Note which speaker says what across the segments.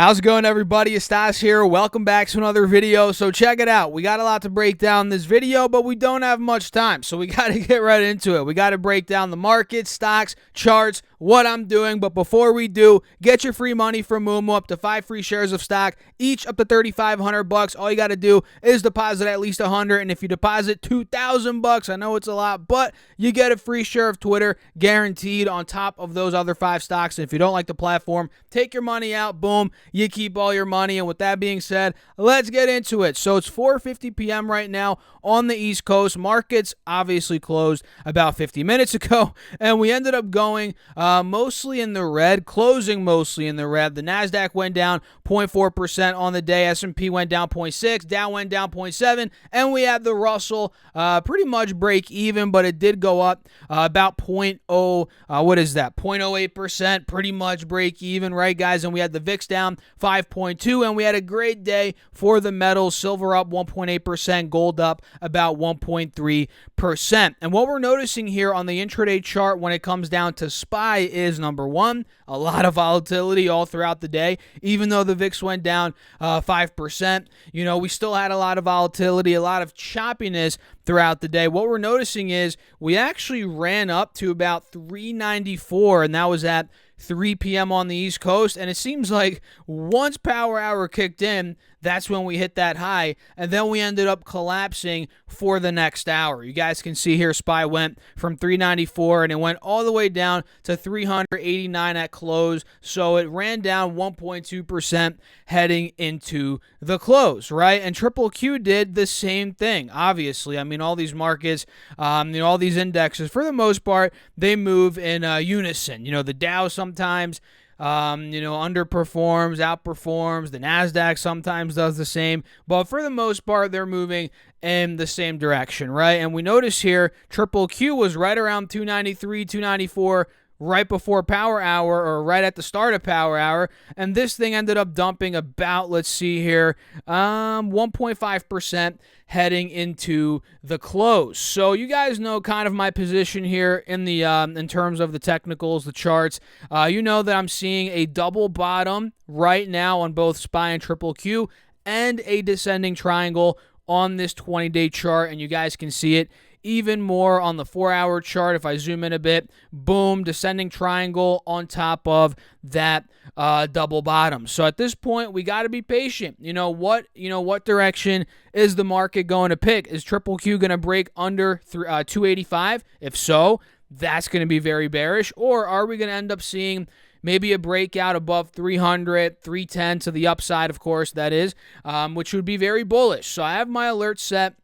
Speaker 1: How's it going, everybody? It's Stas here. Welcome back to another video. So check it out. We got a lot to break down in this video, but we don't have much time. So we got to get right into it. We got to break down the market, stocks, charts, what I'm doing. But before we do, get your free money from Moomoo, up to 5 free shares of stock, each up to $3,500. All you got to do is deposit at least $100. And if you deposit $2,000, I know it's a lot, but you get a free share of Twitter guaranteed on top of those other 5 stocks. And if you don't like the platform, take your money out. Boom. You keep all your money. And with that being said, let's get into it. So it's 4:50 p.m. right now on the East Coast. Markets obviously closed about 50 minutes ago, and we ended up going mostly in the red, closing mostly in the red. The NASDAQ went down 0.4% on the day. S&P went down 0.6%. Dow went down 0.7%, and we had the Russell pretty much break even, but it did go up about 0.08%, pretty much break even, right, guys? And we had the VIX down 5.2%, and we had a great day for the metals. Silver up 1.8%, gold up about 1.3%. And what we're noticing here on the intraday chart when it comes down to SPY is, number one, a lot of volatility all throughout the day. Even though the VIX went down 5%, we still had a lot of volatility, a lot of choppiness throughout the day. What we're noticing is we actually ran up to about 394, and that was at 3 p.m. on the East Coast, and it seems like once power hour kicked in, that's when we hit that high, and then we ended up collapsing for the next hour. You guys can see here, SPY went from 394, and it went all the way down to 389 at close, so it ran down 1.2% heading into the close, right? And Triple Q did the same thing, obviously. I mean, all these markets, all these indexes, for the most part, they move in unison. The Dow sometimes underperforms, outperforms. The NASDAQ sometimes does the same. But for the most part, they're moving in the same direction, right? And we notice here, Triple Q was right around 293, 294 right before power hour, or right at the start of power hour. And this thing ended up dumping about, let's see here, 1.5% heading into the close. So you guys know kind of my position here in the in terms of the technicals, the charts. You know that I'm seeing a double bottom right now on both SPY and Triple Q, and a descending triangle on this 20-day chart, and you guys can see it even more on the 4-hour chart. If I zoom in a bit, boom, descending triangle on top of that double bottom. So at this point, we got to be patient. What direction is the market going to pick? Is Triple Q going to break under 285? If so, that's going to be very bearish. Or are we going to end up seeing maybe a breakout above 300, 310 to the upside, of course, that is, which would be very bullish. So I have my alerts set.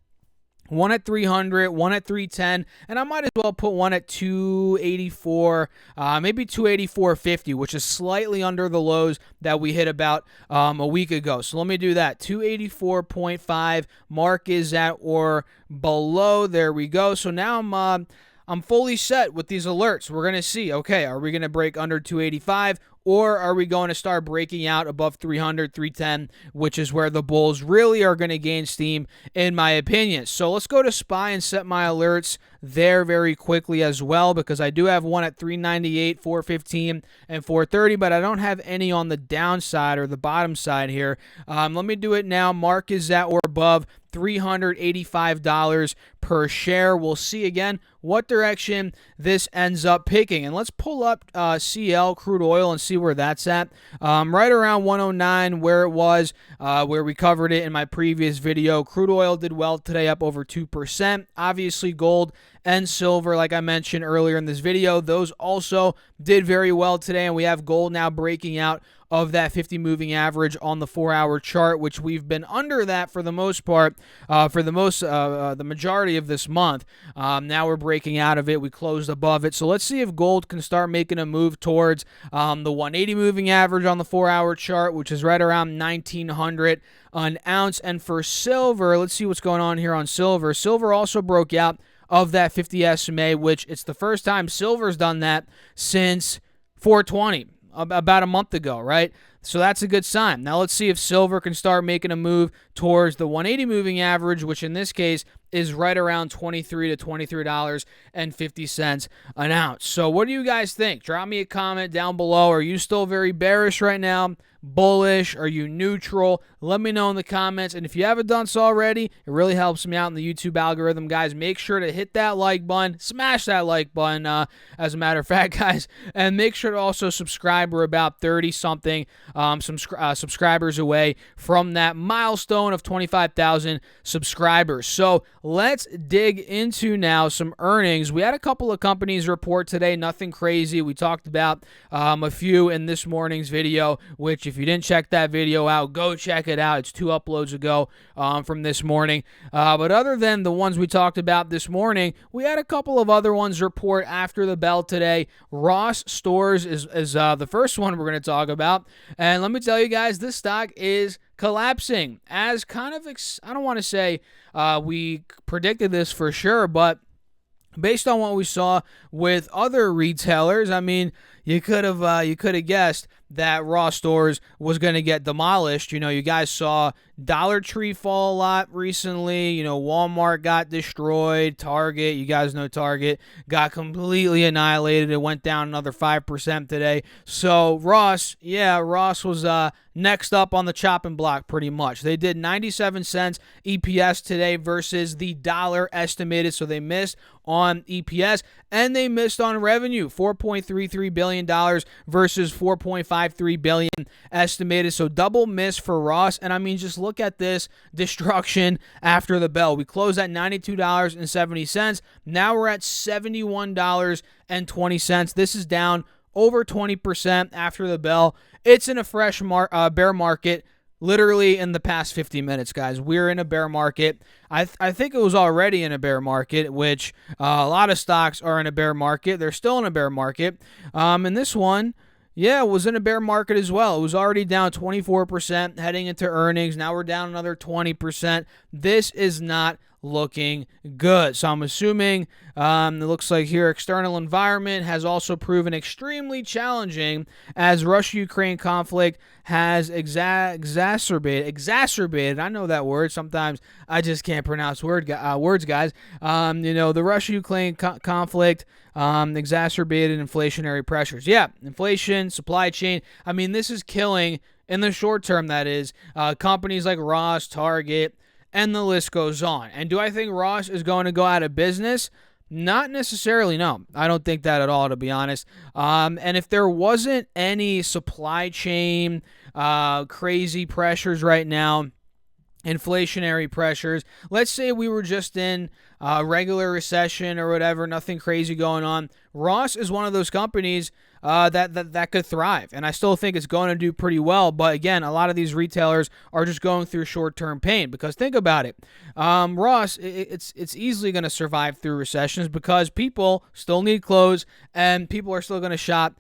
Speaker 1: One at 300, one at 310, and I might as well put one at 284, maybe 284.50, which is slightly under the lows that we hit about a week ago. So let me do that. 284.5 mark is at or below. There we go. So now I'm fully set with these alerts. We're going to see, okay, are we going to break under 285? Or are we going to start breaking out above 300, 310, which is where the bulls really are going to gain steam, in my opinion. So let's go to SPY and set my alerts there very quickly as well, because I do have one at 398, 415, and 430, but I don't have any on the downside or the bottom side here. Let me do it now. Mark is at or above $385 per share. We'll see again what direction this ends up picking. And let's pull up CL, crude oil, and see where that's at. Right around 109, where it was, where we covered it in my previous video. Crude oil did well today, up over 2%. Obviously, gold and silver, like I mentioned earlier in this video, those also did very well today, and we have gold now breaking out of that 50 moving average on the 4-hour chart, which we've been under that for the most part, the majority of this month. Now we're breaking out of it. We closed above it. So let's see if gold can start making a move towards the 180 moving average on the 4-hour chart, which is right around 1900 an ounce. And for silver, let's see what's going on here on silver. Silver also broke out of that 50 SMA, which it's the first time silver's done that since 420. About a month ago, right? So that's a good sign. Now let's see if silver can start making a move towards the 180 moving average, which in this case is right around $23 to $23.50 an ounce. So what do you guys think? Drop me a comment down below. Are you still very bearish right now, bullish? Are you neutral? Let me know in the comments. And if you haven't done so already, it really helps me out in the YouTube algorithm, guys. Make sure to hit that like button, smash that like button, as a matter of fact, guys. And make sure to also subscribe. We're about 30-something subscribers away from that milestone of 25,000 subscribers. So let's dig into now some earnings. We had a couple of companies report today, nothing crazy. We talked about a few in this morning's video, which if you didn't check that video out, go check it out. It's 2 uploads ago from this morning. But other than the ones we talked about this morning, we had a couple of other ones report after the bell today. Ross Stores is the first one we're going to talk about. And let me tell you guys, this stock is collapsing as kind of, I don't want to say we predicted this for sure, but based on what we saw with other retailers, I mean, you could have guessed that Ross Stores was going to get demolished. You know, you guys saw Dollar Tree fall a lot recently. You know, Walmart got destroyed. Target, you guys know Target, got completely annihilated. It went down another 5% today. So Ross was next up on the chopping block pretty much. They did 97 cents EPS today versus the dollar estimated, so they missed on EPS and they missed on revenue, $4.33 billion versus $4.53 billion estimated. So double miss for Ross. And I mean, just look at this destruction after the bell. We closed at $92.70. Now we're at $71.20. This is down over 20% after the bell. It's in a fresh bear market. Literally in the past 50 minutes, guys. We're in a bear market. I think it was already in a bear market, which a lot of stocks are in a bear market. They're still in a bear market. And this one, it was in a bear market as well. It was already down 24% heading into earnings. Now we're down another 20%. This is not looking good. So I'm assuming it looks like here external environment has also proven extremely challenging as Russia-Ukraine conflict has exacerbated. I know that word. Sometimes I just can't pronounce words, guys. The Russia-Ukraine conflict exacerbated inflationary pressures. Yeah, inflation, supply chain. I mean, this is killing in the short term, that is, companies like Ross, Target, and the list goes on. And do I think Ross is going to go out of business? Not necessarily, no. I don't think that at all, to be honest. And if there wasn't any supply chain crazy pressures right now, inflationary pressures, let's say we were just in a regular recession or whatever, nothing crazy going on, Ross is one of those companies that could thrive. And I still think it's going to do pretty well. But again, a lot of these retailers are just going through short-term pain because think about it. Ross, it's easily going to survive through recessions because people still need clothes and people are still going to shop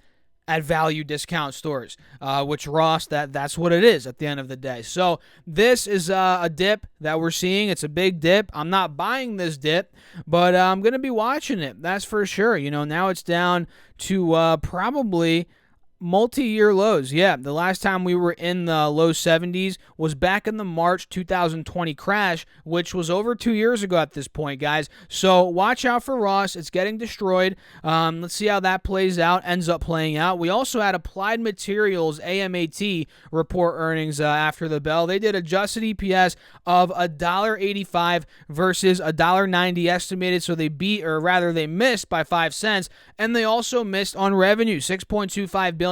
Speaker 1: at value discount stores, which Ross, that's what it is at the end of the day. So this is a dip that we're seeing. It's a big dip. I'm not buying this dip, but I'm going to be watching it. That's for sure. You know, now it's down to probably multi-year lows. Yeah, the last time we were in the low 70s was back in the March 2020 crash, which was over 2 years ago at this point, guys. So watch out for Ross. It's getting destroyed. Let's see how that plays out, ends up playing out. We also had Applied Materials, AMAT, report earnings after the bell. They did adjusted EPS of $1.85 versus $1.90 estimated, so they they missed by 5 cents, and they also missed on revenue, $6.25 billion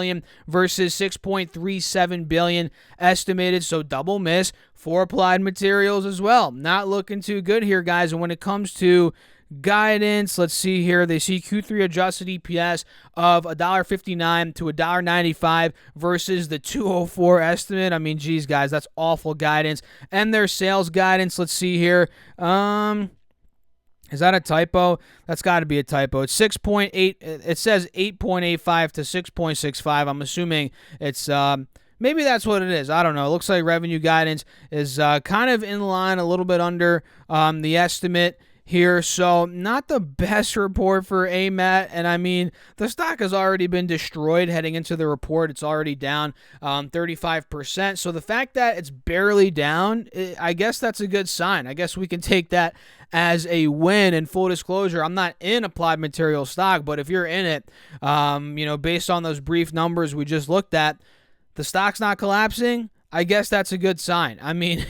Speaker 1: versus $6.37 billion estimated, so double miss for Applied Materials as well. Not looking too good here, guys. And when it comes to guidance, let's see here. They see Q3 adjusted EPS of $1.59 to $1.95 versus the $2.04 estimate. I mean, geez, guys, that's awful guidance. And their sales guidance, let's see here. Is that a typo? That's got to be a typo. It's 6.8. It says 8.85 to 6.65. I'm assuming it's maybe that's what it is. I don't know. It looks like revenue guidance is kind of in line, a little bit under the estimate here. So not the best report for AMAT. And I mean, the stock has already been destroyed heading into the report. It's already down 35%. So the fact that it's barely down, I guess that's a good sign. I guess we can take that as a win. And full disclosure, I'm not in Applied Materials stock, but if you're in it, based on those brief numbers we just looked at, the stock's not collapsing, I guess that's a good sign. I mean,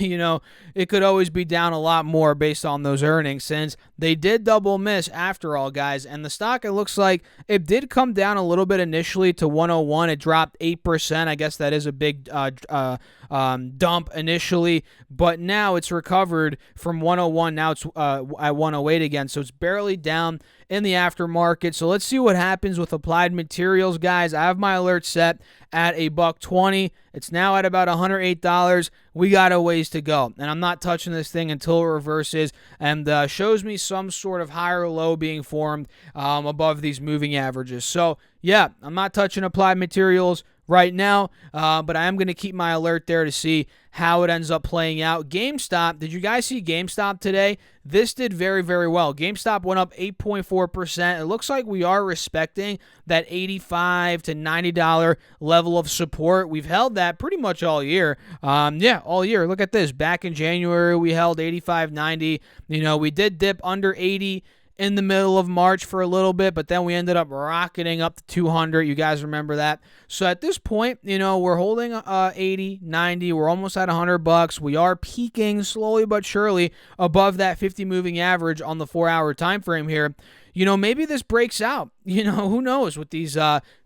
Speaker 1: it could always be down a lot more based on those earnings, since they did double miss after all, guys. And the stock, it looks like it did come down a little bit initially to 101. It dropped 8%. I guess that is a big dump initially, but now it's recovered from 101. Now it's at 108 again, so it's barely down in the aftermarket. So let's see what happens with Applied Materials, guys. I have my alert set at $120. It's now at about $108. We got a ways to go, and I'm not touching this thing until it reverses and shows me some sort of higher low being formed above these moving averages. So yeah, I'm not touching Applied Materials right now, but I am going to keep my alert there to see how it ends up playing out. GameStop, did you guys see GameStop today? This did very, very well. GameStop went up 8.4%. It looks like we are respecting that $85 to $90 level of support. We've held that pretty much all year. Yeah, all year. Look at this. Back in January, we held 85, 90. We did dip under 80 in the middle of March for a little bit, but then we ended up rocketing up to 200. You guys remember that? So at this point, we're holding 80, 90. We're almost at $100. We are peaking slowly but surely above that 50 moving average on the 4-hour time frame here. Maybe this breaks out. Who knows with these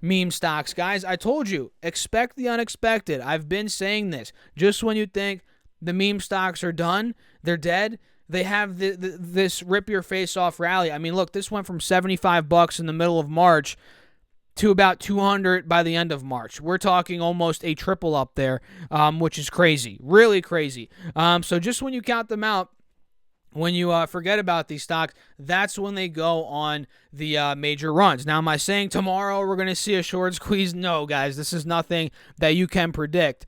Speaker 1: meme stocks, guys. I told you, expect the unexpected. I've been saying this. Just when you think the meme stocks are done, they're dead, they have this rip-your-face-off rally. I mean, look, this went from $75 in the middle of March to about $200 by the end of March. We're talking almost a triple up there, which is crazy, really crazy. So just when you count them out, when you forget about these stocks, that's when they go on the major runs. Now, am I saying tomorrow we're going to see a short squeeze? No, guys, this is nothing that you can predict.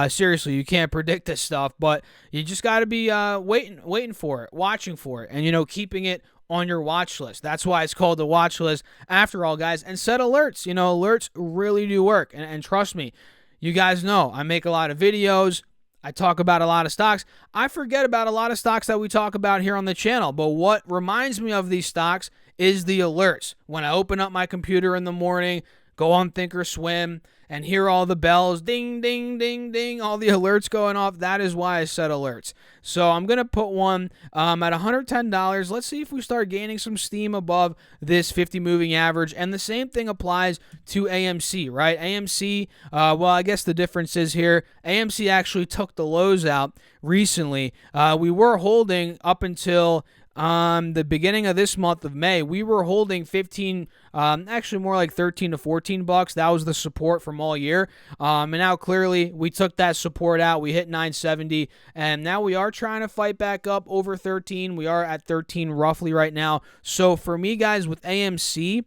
Speaker 1: Seriously, you can't predict this stuff, but you just got to be waiting for it, watching for it, and, keeping it on your watch list. That's why it's called the watch list after all, guys. And set alerts. Alerts really do work, and trust me, you guys know I make a lot of videos. I talk about a lot of stocks. I forget about a lot of stocks that we talk about here on the channel. But what reminds me of these stocks is the alerts. When I open up my computer in the morning, go on ThinkOrSwim, and hear all the bells, ding, ding, ding, ding, all the alerts going off. That is why I set alerts. So I'm going to put one at $110. Let's see if we start gaining some steam above this 50 moving average. And the same thing applies to AMC, right? AMC, well, I guess the difference is here, AMC actually took the lows out recently. We were holding up until the beginning of this month of May. We were holding 15, actually more like 13 to 14 bucks. That was the support from all year. And now clearly we took that support out. We hit 970, and now we are trying to fight back up over 13. We are at 13 roughly right now. So for me, guys, with AMC,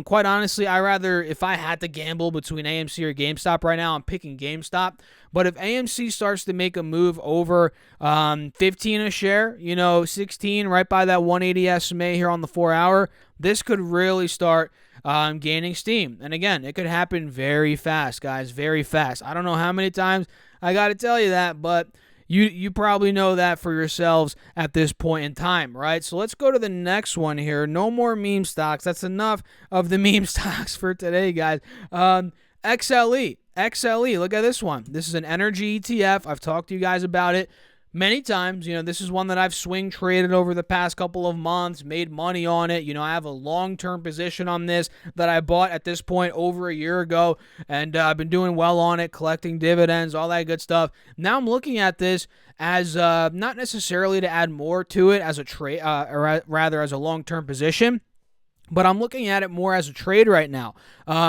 Speaker 1: quite honestly, if I had to gamble between AMC or GameStop right now, I'm picking GameStop. But if AMC starts to make a move over 15 a share, 16 right by that 180 SMA here on the 4-hour, this could really start gaining steam. And again, it could happen very fast, guys, very fast. I don't know how many times I got to tell you that, but you probably know that for yourselves at this point in time, right? So let's go to the next one here. No more meme stocks. That's enough of the meme stocks for today, guys. XLE, look at this one. This is an energy ETF. I've talked to you guys about it many times. This is one that I've swing traded over the past couple of months, made money on it. I have a long-term position on this that I bought at this point over a year ago, and I've been doing well on it, collecting dividends, all that good stuff. Now I'm looking at this as not necessarily to add more to it as a trade, or rather as a long-term position, but I'm looking at it more as a trade right now.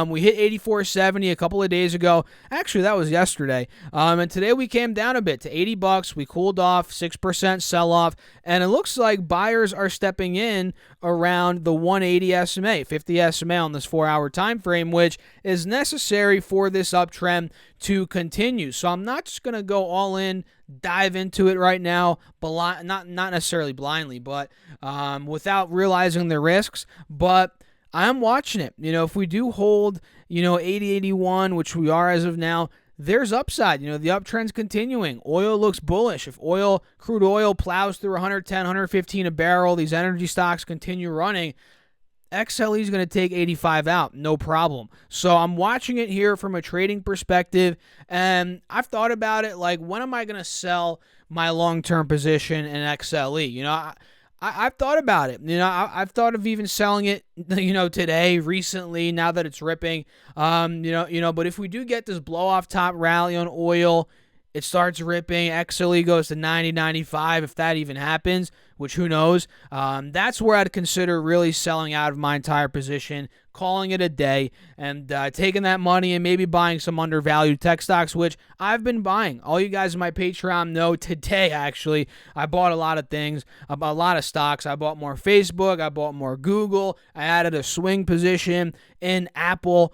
Speaker 1: We hit 84.70 a couple of days ago. Actually, that was yesterday. And today we came down a bit to 80 bucks. We cooled off, 6% sell-off. And it looks like buyers are stepping in around the 180 SMA, 50 SMA on this 4-hour time frame, which is necessary for this uptrend to continue. So I'm not just going to go all in, dive into it right now, not necessarily blindly, but without realizing the risks. But I'm watching it. If we do hold, 80, 81, which we are as of now, there's upside. The uptrend's continuing. Oil looks bullish. If crude oil plows through 110, 115 a barrel, these energy stocks continue running, XLE is going to take 85 out, no problem. So I'm watching it here from a trading perspective, and I've thought about it, like, when am I going to sell my long-term position in XLE? I've thought about it. I've thought of even selling it, today, recently, now that it's ripping. But if we do get this blow-off top rally on oil, it starts ripping, XLE goes to 90, 95, if that even happens, which who knows. That's where I'd consider really selling out of my entire position, calling it a day, and taking that money and maybe buying some undervalued tech stocks, which I've been buying. All you guys in my Patreon know today, actually, I bought a lot of things, a lot of stocks. I bought more Facebook. I bought more Google. I added a swing position in Apple.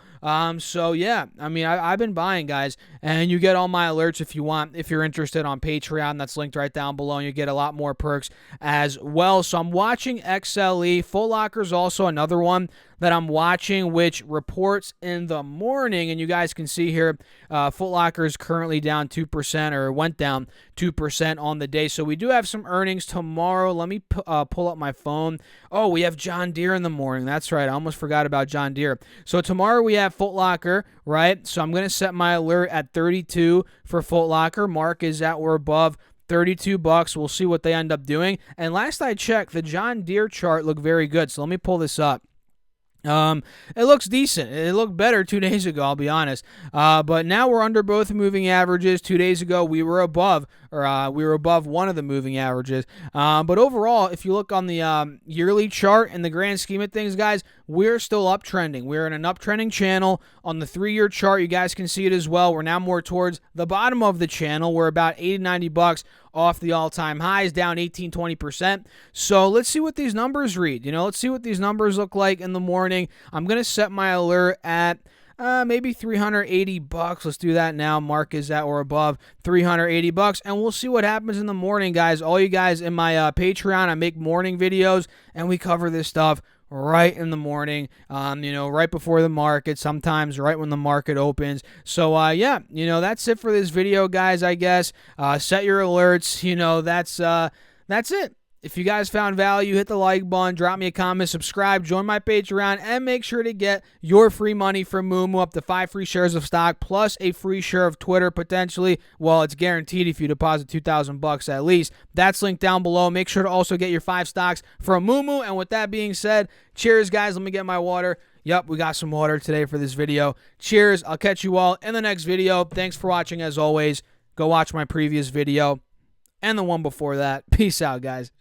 Speaker 1: So, yeah, I've been buying, guys, and you get all my alerts if you want, if you're interested, on Patreon. That's linked right down below, and you get a lot more perks as well. So I'm watching XLE. Foot Locker is also another one that I'm watching, which reports in the morning, and you guys can see here, Foot Locker is currently down 2%, or went down 2% on the day. So we do have some earnings tomorrow. Let me pull up my phone. Oh, we have John Deere in the morning. That's right. I almost forgot about John Deere. So tomorrow we have Foot Locker, right? So I'm going to set my alert at 32 for Foot Locker. Mark is at or above $32. We'll see what they end up doing. And last I checked, the John Deere chart looked very good. So let me pull this up. It looks decent. It looked better 2 days ago, I'll be honest. But now we're under both moving averages. 2 days ago, we were above one of the moving averages. But overall, if you look on the yearly chart, in the grand scheme of things, guys, we're still uptrending. We're in an uptrending channel. On the 3-year chart, you guys can see it as well. We're now more towards the bottom of the channel. We're about $80, $90 off the all-time highs, down 18-20%. So let's see what these numbers read. Let's see what these numbers look like in the morning. I'm going to set my alert at maybe $380. Let's do that now. Mark is at or above $380, and we'll see what happens in the morning, guys. All you guys in my Patreon, I make morning videos, and we cover this stuff right in the morning, right before the market, sometimes right when the market opens. So, that's it for this video, guys, I guess. Set your alerts. That's it. If you guys found value, hit the like button, drop me a comment, subscribe, join my Patreon, and make sure to get your free money from Moomoo, up to 5 free shares of stock, plus a free share of Twitter, potentially. Well, it's guaranteed if you deposit $2,000 at least. That's linked down below. Make sure to also get your 5 stocks from Moomoo. And with that being said, cheers, guys. Let me get my water. Yep, we got some water today for this video. Cheers. I'll catch you all in the next video. Thanks for watching, as always. Go watch my previous video and the one before that. Peace out, guys.